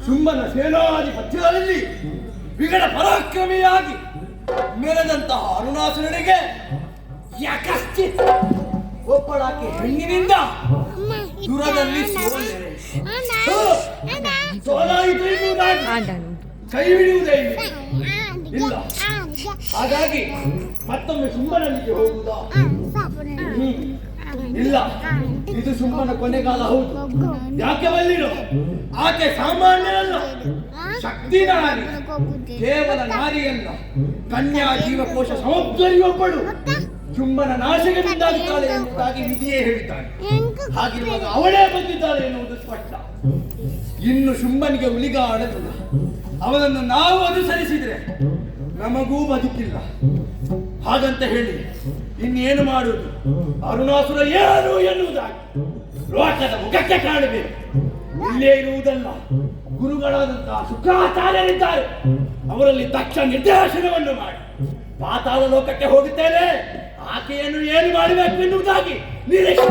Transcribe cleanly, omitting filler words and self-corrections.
ಶುಂಭನ ಸೇನಾಧಿಪತ್ಯದಲ್ಲಿ ವಿಗಡ ಪರಾಕ್ರಮಿಯಾಗಿ ಮೆರೆದಂತಹ ಅರುಣಾಸುರನಿಗೆ ಯಕಶ್ಚಿತ್ ಒಬ್ಬಳಾಕೆ ಹೆಣ್ಣಿನಿಂದ ದುರದಲ್ಲಿ ಸೋಲಾಯಿತು ಎನ್ನುವುದಾಗಿ ಕೈ ಹಿಡಿಯುವುದೇ ಇಲ್ಲ. ಹಾಗಾಗಿ ಮತ್ತೊಮ್ಮೆ ಶುಂಭನಲ್ಲಿಗೆ ಹೋಗುವುದಾ? ಇಲ್ಲ, ಇದು ಶುಂಭನ ಕೊನೆಗಾಲ ಹೌದು. ಯಾಕೆ ಬಲ್ಲಿರು? ಆಕೆ ಸಾಮಾನ್ಯ ಅಲ್ಲ, ಶಕ್ತಿ ನಾರಿ, ಕೇವಲ ನಾರಿಯಲ್ಲ, ಕನ್ಯಾ ಜೀವಕೋಶ ಸಮುದ್ರಿಯೊಬ್ಬಳು ಶುಂಭನ ನಾಶಕ್ಕೆ ಮುಂದಾಗುತ್ತಾಳೆ ಎಂಬುದಾಗಿ ವಿಧಿಯೇ ಹೇಳಿದ್ದಾಳೆ. ಹಾಗಿರುವಾಗ ಅವಳೇ ಬಂದಿದ್ದಾಳೆ ಎನ್ನುವುದು ಸ್ಪಷ್ಟ. ಇನ್ನು ಶುಂಭನಿಗೆ ಉಳಿಗಾಡಲಿಲ್ಲ. ಅವನನ್ನು ನಾವು ಅನುಸರಿಸಿದ್ರೆ ನಮಗೂ ಬದುಕಿಲ್ಲ. ಹಾಗಂತ ಹೇಳಿ ಇನ್ನೇನು ಮಾಡುವುದು? ಅರುಣಾಸುರ ಏನು ಎನ್ನುವುದಾಗಿ ಲೋಕದ ಮುಖಕ್ಕೆ ಕಾಣಬೇಕು. ಇಲ್ಲೇ ಇರುವುದಲ್ಲ, ಗುರುಗಳಾದಂತಹ ಶುಕ್ರಾಚಾರ್ಯರಿದ್ದಾರೆ. ಅವರಲ್ಲಿ ದಕ್ಷ ನಿರ್ದೇಶನವನ್ನು ಮಾಡಿ ಪಾತಾಳ ಲೋಕಕ್ಕೆ ಹೋಗುತ್ತೇನೆ. ಆಕೆಯನ್ನು ಏನು ಮಾಡಬೇಕು ಎನ್ನುವುದಾಗಿ ನಿರೀಕ್ಷೆ